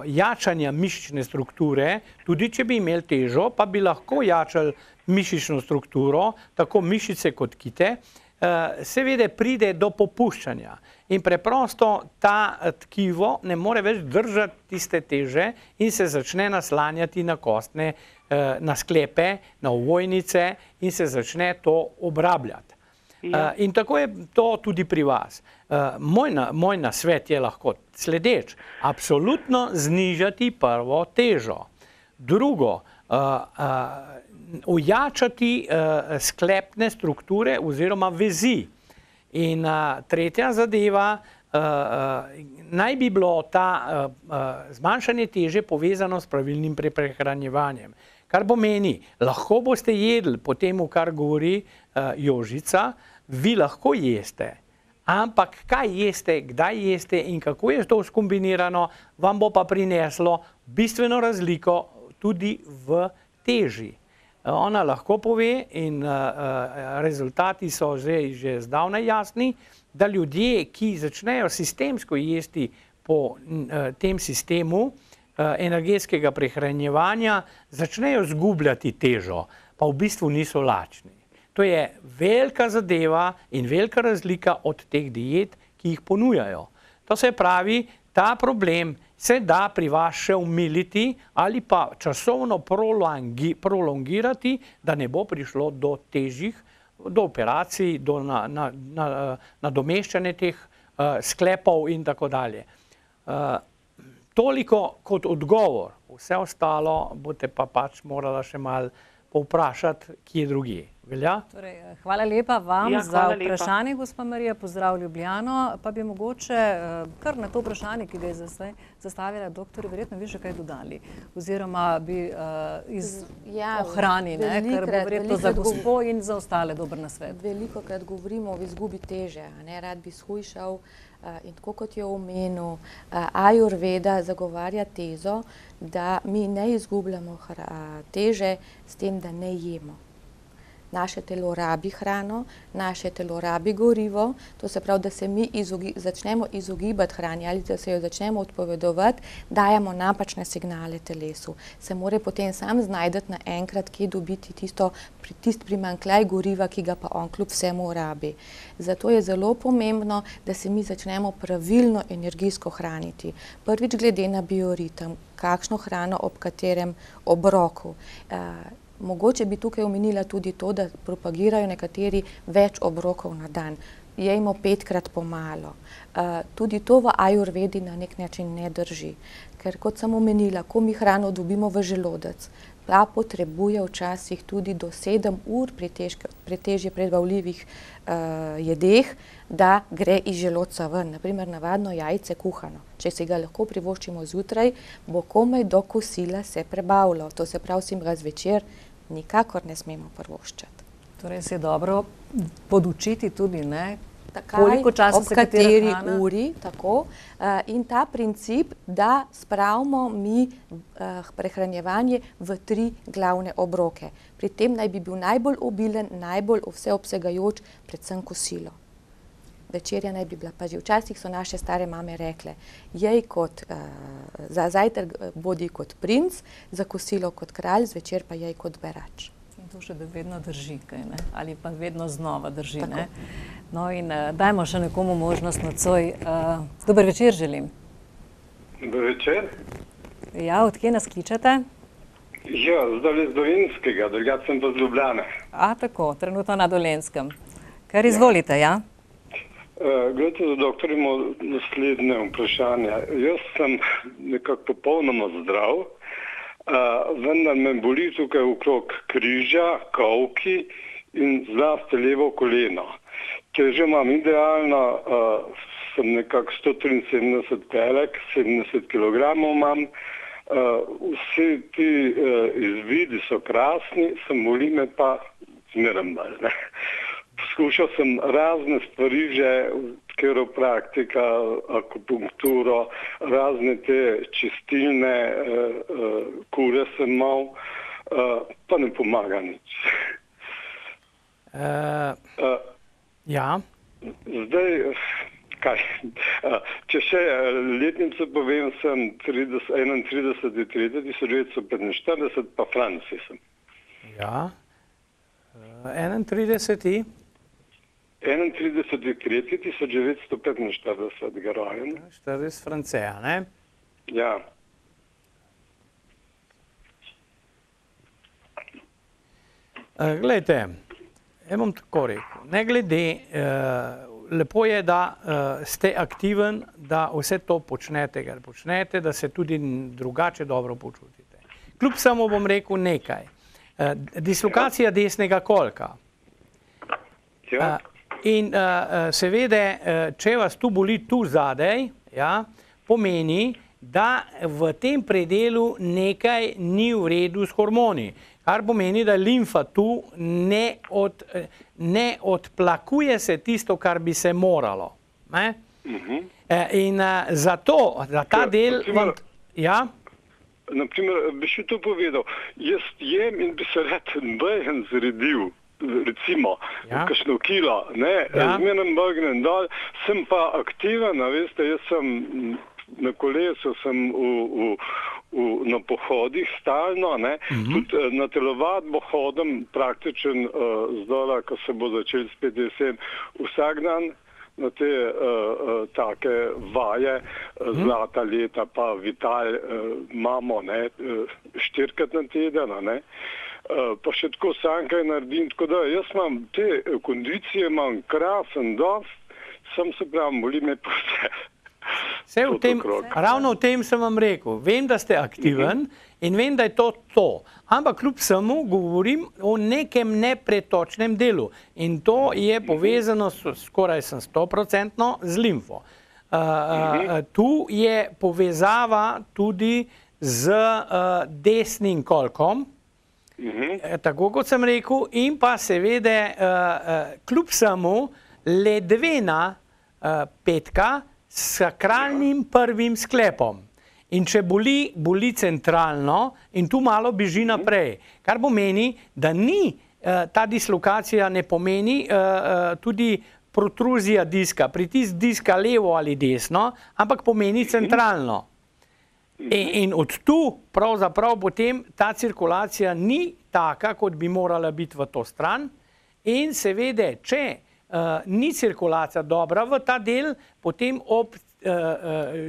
jačanja mišične strukture, tudi če bi imeli težo, pa bi lahko jačali mišično strukturo, tako mišice kot kite, seveda pride do popuščanja in preprosto ta tkivo ne more več držati tiste teže in se začne naslanjati na kostne, na sklepe, na ovojnice in se začne to obrabljati. In tako je to tudi pri vas. Moj nasvet je lahko sledeč. Absolutno znižati prvo težo. Drugo, ojačati sklepne strukture oziroma vezi. In tretja zadeva, naj bi bilo ta zmanjšanje teže povezano s pravilnim prehranjevanjem. Kar pomeni, lahko boste jedli po temu, kar govori Jožica, vi lahko jeste, ampak kaj jeste, kdaj jeste in kako je to skombinirano, vam bo pa prineslo bistveno razliko tudi v teži. Ona lahko pove in rezultati so že zdavnaj jasni, da ljudje, ki začnejo sistemsko jesti po tem sistemu energetskega prehranjevanja, začnejo zgubljati težo, pa v bistvu niso lačni. To je velika zadeva in velika razlika od teh diet, ki jih ponujajo. To se pravi, ta problem se da pri vas še umiliti ali pa časovno prolongirati, da ne bo prišlo do težjih, do operacij, do nadomeščanja teh sklepov in tako dalje. Toliko kot odgovor, vse ostalo boste pa pač morala še malo povprašati, kje drugje. Velja? Torej, hvala lepa vam za vprašanje, gospa Marija, pozdrav Ljubljano, pa bi mogoče kar na to vprašanje, ki ga je zastavila doktor, verjetno vi še kaj dodali, oziroma bi ohranili, ker bo verjetno za gospo in za ostale dober nasvet. Veliko krat govorimo o izgubi teže, rad bi shujšal in tako kot je omenil, Ajurveda zagovarja tezo, da mi ne izgubljamo teže s tem, da ne jemo. Naše telo rabi hrano, naše telo rabi gorivo, to se pravi, da se mi začnemo izogibati hrani ali da se jo začnemo odpovedovati, dajemo napačne signale telesu. Se mora potem sam znajdeti naenkrat, kje dobiti tisti primanjkljaj goriva, ki ga pa on kljub vsemu rabi. Zato je zelo pomembno, da se mi začnemo pravilno energijsko hraniti. Prvič glede na bioritem, kakšno hrano ob katerem obroku. Mogoče bi tukaj omenila tudi to, da propagirajo nekateri več obrokov na dan. Jejmo 5-krat pomalo. Tudi to v Ajurvedi na nek način ne drži. Ker kot sem omenila, ko mi hrano dobimo v želodec, pa potrebuje včasih tudi do 7 ur pri težje prebavljivih jedeh, da gre iz želodca ven. Naprimer, navadno jajce kuhano. Če si ga lahko privoščimo zjutraj, bo komaj do kosila se prebavilo. To se pravi, si ga zvečer nikakor ne smemo privoščati. Torej se je dobro podučiti tudi, ne? Koliko časa se kateri uri, tako. In ta princip, da spravimo mi prehranjevanje v 3 glavne obroke. Pri tem naj bi bil najbolj obilen, najbolj vseobsegajoč, predvsem kosilo. Večerja naj bi bila, pa že včasih so naše stare mame rekle, jej kot, za zajtrk bodi kot princ, za kosilo kot kralj, zvečer pa jej kot berač. In to še vedno drži, kaj ne? Ali pa vedno znova drži, ne? No in dajmo še nekomu možnost nocoj. Dober večer želim. Dober večer. Ja, odkje nas kličete? Ja, zdaj iz Dolenjskega, drugače sem pa z Ljubljane. Tako, trenutno na Dolenskem. Kar izvolite, ja? Glejte, za doktor imamo naslednje vprašanje. Jaz sem nekako popolnoma zdrav, vendar me boli tukaj okrog križa, kolki in zlasti levo koleno. Težo imam idealno, sem nekako 173 pelek, 70 kg imam. Vsi ti izvidi so krasni, boli me pa zmeraj bolj. Poskušal sem razne stvari že, kiropraktika, akupunkturo, razne te čistilne kure sem imel, pa ne pomaga nič. Ja. Zdaj, Kaj? Če še letnico povem, sem 31.3.1945, pa Franci sem. Ja. 31. 31.3.1945 ga rojen. 40 Franceja, ne? Ja. Glejte, jaz bom tako rekel, ne glede, lepo je, da ste aktiven, da vse to počnete, kar počnete, da se tudi drugače dobro počutite. Kljub samo bom rekel nekaj. Dislokacija desnega kolka. Ja. In seveda, če vas tu boli tu zadaj, ja, pomeni, da v tem predelu nekaj ni v redu s hormoni. Kar pomeni, da limfa tu ne odplakuje se tisto, kar bi se moralo. In zato, da ta del vam... Ja? Naprimer, bi še to povedal, jaz jem in bi se rad bajen zredil, recimo, kakšno kilo, ne, zmerno bagnem dol, sem pa aktiven, veste, jaz sem na kolesu, sem na pohodih stalno, ne, tudi na telovadbo hodim praktičen zdola, ko se bo začel spet jesen, vsak dan na te take vaje, zlata leta pa Vital imamo, ne, 4krat na teden, ne, pa še tako sam kaj naredim, tako da jaz imam te kondicije, imam krasen dost, sem se pravim, boli me pa vse. Ravno v tem sem vam rekel, vem, da ste aktiven in vem, da je to to, ampak kljub samo govorim o nekem nepretočnem delu in to je povezano skoraj 100% z limfo. Tu je povezava tudi z desnim kolkom, tako kot sem rekel, in pa seveda kljub samo ledvena petka s sakralnim prvim sklepom. In če boli, boli centralno in tu malo beži naprej. Kar pomeni, da ni ta dislokacija, ne pomeni tudi protruzija diska, pritisk diska levo ali desno, ampak pomeni centralno. In od tu pravzaprav potem ta cirkulacija ni taka, kot bi morala biti v to stran. In seveda, če ni cirkulacija dobra v ta del, potem ob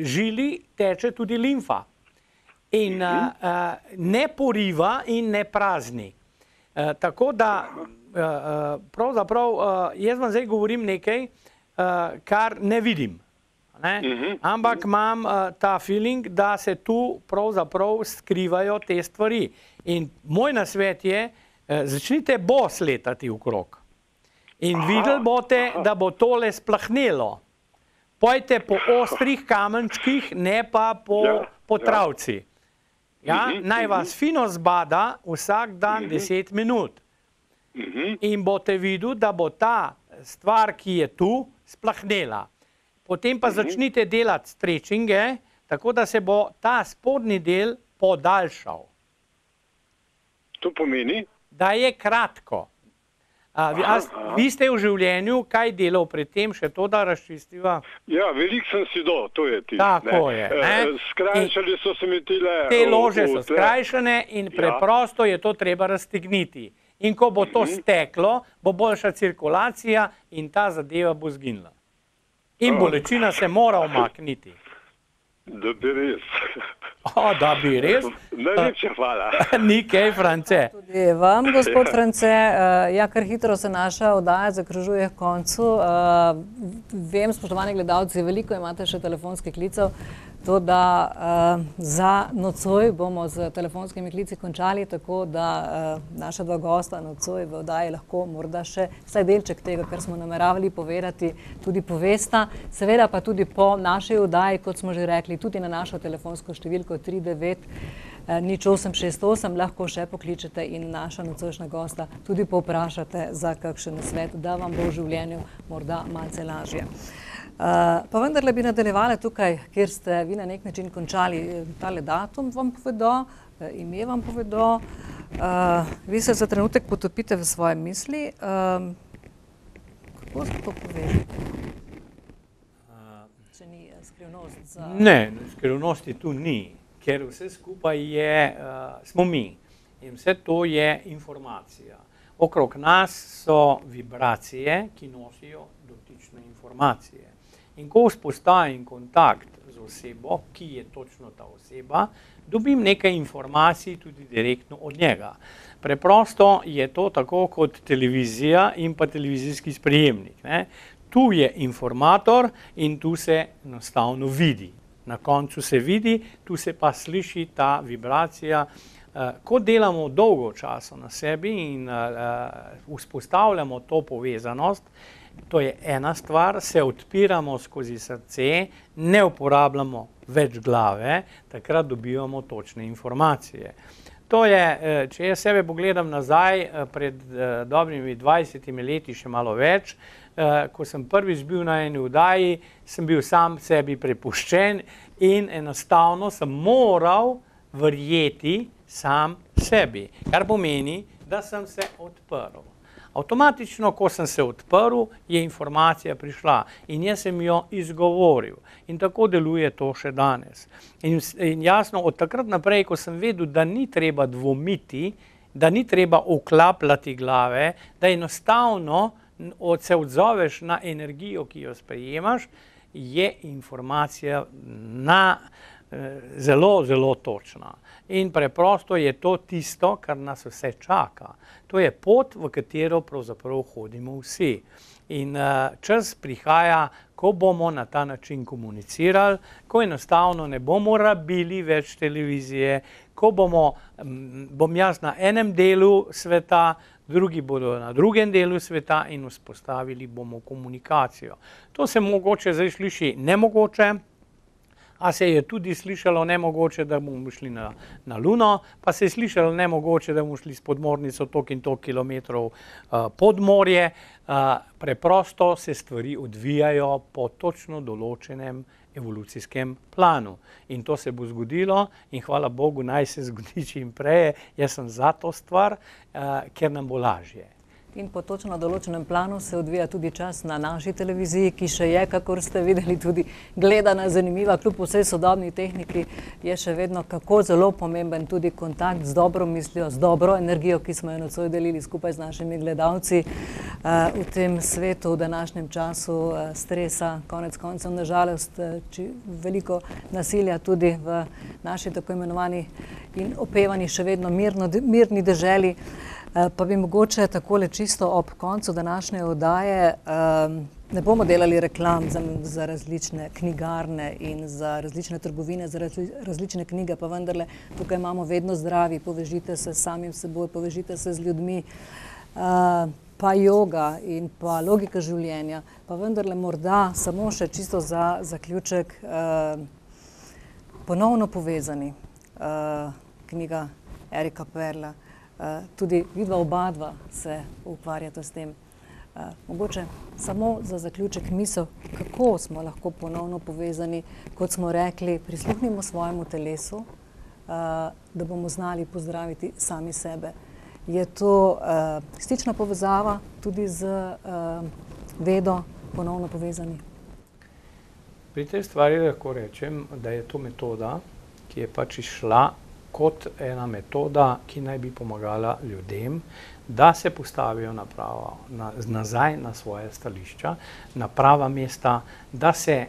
žili teče tudi limfa. In ne poriva in ne prazni. Tako da, pravzaprav, jaz vam zdaj govorim nekaj, kar ne vidim. Ampak imam ta feeling, da se tu pravzaprav skrivajo te stvari. In moj nasvet je, začnite bos letati okrog. In videli boste, da bo tole splahnelo. Pojte po ostrih kamenčkih, ne pa po travci. Naj vas fino zbada vsak dan 10 minut. In boste videli, da bo ta stvar, ki je tu, splahnela. Potem pa začnite delati stretchinge, tako da se bo ta spodnji del podaljšal. To pomeni? Da je kratko. Vi ste v življenju kaj delal pred tem, še to, da razčistiva? Ja, veliko sem si do, to je ti. Tako je. Skrajšali so se mi tile... Te lože so skrajšane in preprosto je to treba raztegniti. In ko bo to steklo, bo boljša cirkulacija in ta zadeva bo zginila. In bolečina se mora umakniti. Da bi res. Da bi res? Najlepša hvala. Nikaj, France. Tudi vam, gospod France. Ja, kar hitro se naša oddaja zakrožuje k koncu. Vem, spoštovani gledalci, veliko imate še telefonskih klicev. To, da za nocoj bomo z telefonskimi klici končali, tako da naša dva gosta nocoj v oddaji lahko morda še vsaj delček tega, kar smo nameravali povedati, tudi povesta. Seveda pa tudi po naši oddaji, kot smo že rekli, tudi na našo telefonsko številko 390-868 lahko še pokličete in naša nocojšnja gosta tudi povprašate za kakšen nasvet, da vam bo v življenju morda malce lažje. Pa vendarle bi nadaljevali tukaj, kjer ste vi na nek način končali. Tale datum vam povedo, ime vam povedo. Vi se za trenutek potopite v svoje misli. Kako se to povežete? mogoče ni skrivnost za... Ne, skrivnosti tu ni, ker vse skupaj smo mi in vse to je informacija. Okrog nas so vibracije, ki nosijo dotične informacije. In ko vzpostavim kontakt z osebo, ki je točno ta oseba, dobim nekaj informacij tudi direktno od njega. Preprosto je to tako kot televizija in pa televizijski sprejemnik. Tu je informator in tu se enostavno vidi. Na koncu se vidi, tu se pa sliši ta vibracija. Ko delamo dolgo časa na sebi in vzpostavljamo to povezanost, to je ena stvar, se odpiramo skozi srce, ne uporabljamo več glave, takrat dobivamo točne informacije. To je, če jaz sebe pogledam nazaj, pred dobrimi 20 leti, še malo več, ko sem prvič bil na eni oddaji, sem bil sam sebi prepuščen in enostavno sem moral verjeti sam sebi, kar pomeni, da sem se odprl. Avtomatično, ko sem se odprl, je informacija prišla in jaz sem jo izgovoril. In tako deluje to še danes. In jasno, od takrat naprej, ko sem vedel, da ni treba dvomiti, da ni treba oklapljati glave, da enostavno se odzoveš na energijo, ki jo sprejemaš, je informacija zelo, zelo točna. In preprosto je to tisto, kar nas vse čaka. To je pot, v katero pravzaprav hodimo vsi. In čas prihaja, ko bomo na ta način komunicirali, ko enostavno ne bomo rabili več televizije, ko bom jaz na enem delu sveta, drugi bodo na drugem delu sveta in vzpostavili bomo komunikacijo. To se mogoče zdaj sliši nemogoče, a se je tudi slišalo nemogoče, da bomo šli na Luno, pa se je slišalo nemogoče, da bomo šli s podmornico toliko in toliko kilometrov pod morje. Preprosto se stvari odvijajo po točno določenem evolucijskem planu. In to se bo zgodilo in hvala Bogu, naj se zgodi čim prej. Jaz sem za to stvar, ker nam bo lažje. In po točno določenem planu se odvija tudi čas na naši televiziji, ki še je, kakor ste videli, tudi gledana, zanimiva. Kljub vsej sodobni tehniki je še vedno kako zelo pomemben tudi kontakt z dobro mislijo, z dobro energijo, ki smo jo nocoj delili skupaj z našimi gledalci. V tem svetu, v današnjem času stresa, konec koncev, nažalost, veliko nasilja tudi v naši tako imenovani in opevani še vedno mirni deželi. Pa bi mogoče takole čisto ob koncu današnje oddaje, ne bomo delali reklam za različne knjigarne in za različne trgovine, za različne knjige, pa vendarle tukaj imamo Vedno zdravi, povežite se s samim seboj, povežite se z ljudmi, pa joga in pa logika življenja, pa vendarle morda samo še čisto za zaključek Ponovno povezani, knjiga Erika Perla. Tudi vidva obadva se ukvarjata s tem. Mogoče samo za zaključek misel, kako smo lahko ponovno povezani, kot smo rekli, prisluhnimo svojemu telesu, da bomo znali pozdraviti sami sebe. Je to stična povezava tudi z vedo ponovno povezani? Pri tej stvari lahko rečem, da je to metoda, ki je pač išla kot ena metoda, ki naj bi pomagala ljudem, da se postavijo nazaj na svoje stališča, na prava mesta, da se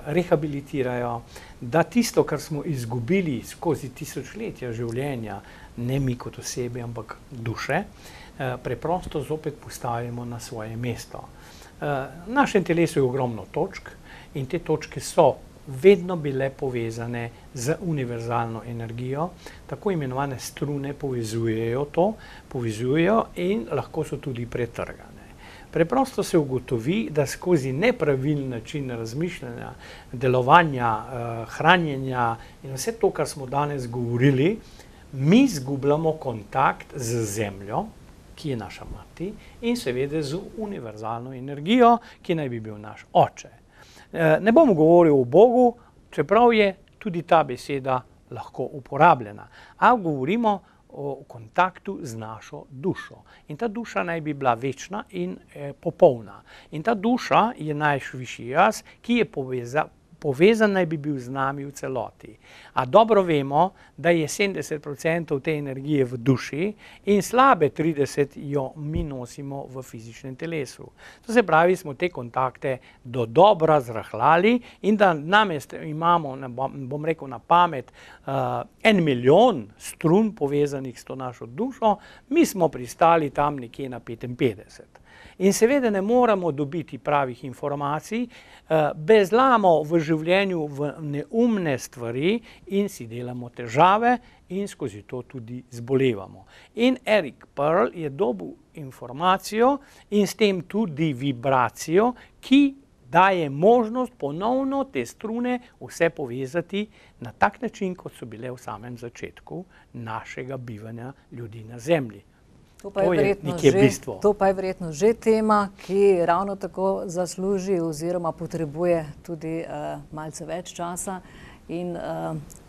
rehabilitirajo, da tisto, kar smo izgubili skozi tisočletja življenja, ne mi kot osebe, ampak duše, preprosto zopet postavimo na svoje mesto. V našem telesu je ogromno točk in te točke so vedno bile povezane z univerzalno energijo, tako imenovane strune povezujejo in lahko so tudi pretrgane. Preprosto se ugotovi, da skozi nepravilen način razmišljanja, delovanja, hranjenja in vse to, kar smo danes govorili, mi izgubljamo kontakt z zemljo, ki je naša mati, in seveda z univerzalno energijo, ki naj bi bil naš oče. Ne bom govoril o Bogu, čeprav je tudi ta beseda lahko uporabljena, a govorimo o kontaktu z našo dušo. In ta duša naj bi bila večna in popolna. In ta duša je naš višji jaz, ki je povezan naj bi bil z nami v celoti. A dobro vemo, da je 70% te energije v duši in slabe 30% jo mi nosimo v fizičnem telesu. To se pravi, smo te kontakte do dobra zrahljali in da namesto imamo, bom rekel na pamet, 1 milijon strun povezanih s to našo dušo, mi smo pristali tam nekje na 55. In seveda ne moramo dobiti pravih informacij, bezlamo v življenju v neumne stvari in si delamo težave in skozi to tudi zbolevamo. In Eric Pearl je dobil informacijo in s tem tudi vibracijo, ki daje možnost ponovno te strune vse povezati na tak način, kot so bile v samem začetku našega bivanja ljudi na Zemlji. To pa je verjetno že tema, ki ravno tako zasluži oziroma potrebuje tudi malce več časa in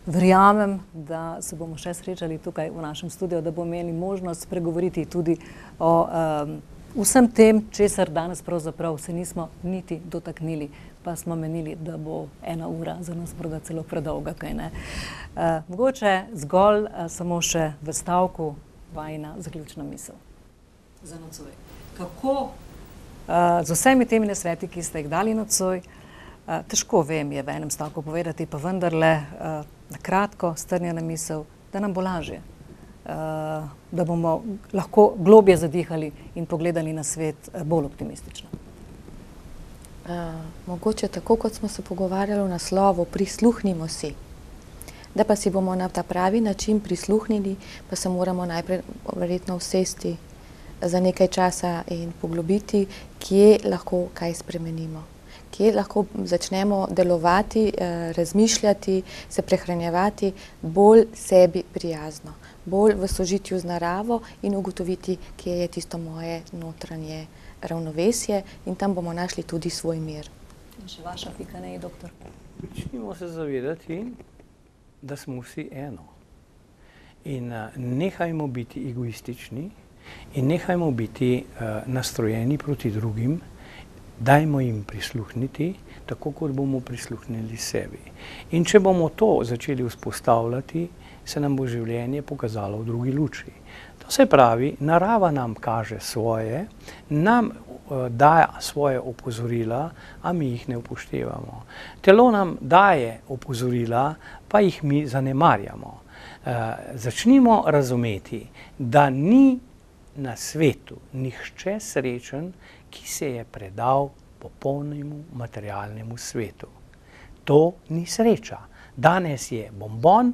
verjamem, da se bomo še srečali tukaj v našem studiu, da bomo imeli možnost spregovoriti tudi o vsem tem, česar danes pravzaprav se nismo niti dotaknili, pa smo menili, da bo 1 ura za nas morda celo predolga, kaj ne. Mogoče zgolj samo še v stavku vajina zaključna misel za nocoj. Kako z vsemi temi nasveti, ki ste jih dali nocoj, težko vem je v enem stavku povedati, pa vendarle na kratko strnjena misel, da nam bo lažje, da bomo lahko globje zadihali in pogledali na svet bolj optimistično. Mogoče tako, kot smo se pogovarjali v naslovu, prisluhnimo si. Da pa si bomo na ta pravi način prisluhnili, pa se moramo najprej verjetno usesti za nekaj časa in poglobiti, kje lahko kaj spremenimo. Kje lahko začnemo delovati, razmišljati, se prehranjevati bolj sebi prijazno, bolj v sožitju z naravo in ugotoviti, kje je tisto moje notranje ravnovesje in tam bomo našli tudi svoj mir. In še vaša pika, ne, doktor? Začnimo se zavedati, da smo vsi eno. In nehajmo biti egoistični in nehajmo biti nastrojeni proti drugim, dajmo jim prisluhniti, tako kot bomo prisluhnili sebi. In če bomo to začeli vzpostavljati, se nam bo življenje pokazalo v drugi luči. To se pravi, narava nam kaže svoje, nam daje svoje opozorila, a mi jih ne upoštevamo. Telo nam daje opozorila, pa jih mi zanemarjamo. Začnimo razumeti, da ni na svetu nihče srečen, ki se je predal popolnemu materialnemu svetu. To ni sreča. Danes je bonbon,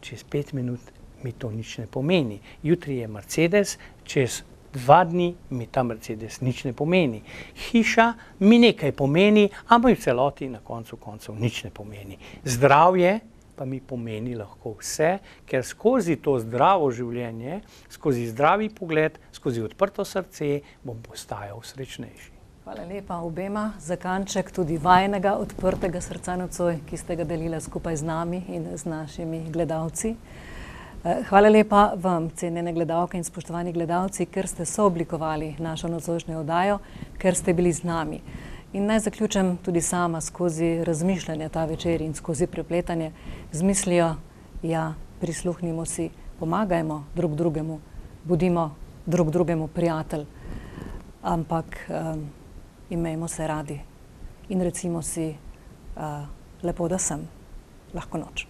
čez 5 minut mi to nič ne pomeni. Jutri je Mercedes, čez 2 dni mi ta Mercedes nič ne pomeni. Hiša mi nekaj pomeni, ampak v celoti na koncu koncev nič ne pomeni. Zdravje pa mi pomeni lahko vse, ker skozi to zdravo življenje, skozi zdravi pogled, skozi odprto srce bom postajal srečnejši. Hvala lepa obema za kanček tudi vajnega odprtega srca nocoj, ki ste ga delili skupaj z nami in z našimi gledalci. Hvala lepa vam, cenjene gledalke in spoštovani gledalci, ker ste sooblikovali našo nocojšnjo oddajo, ker ste bili z nami. In naj zaključim tudi sama skozi razmišljanje ta večer in skozi prepletanje z mislijo, ja, prisluhnimo si, pomagajmo drug drugemu, budimo drug drugemu prijatelj, ampak imejmo se radi in recimo si lepo, da sem, lahko noč.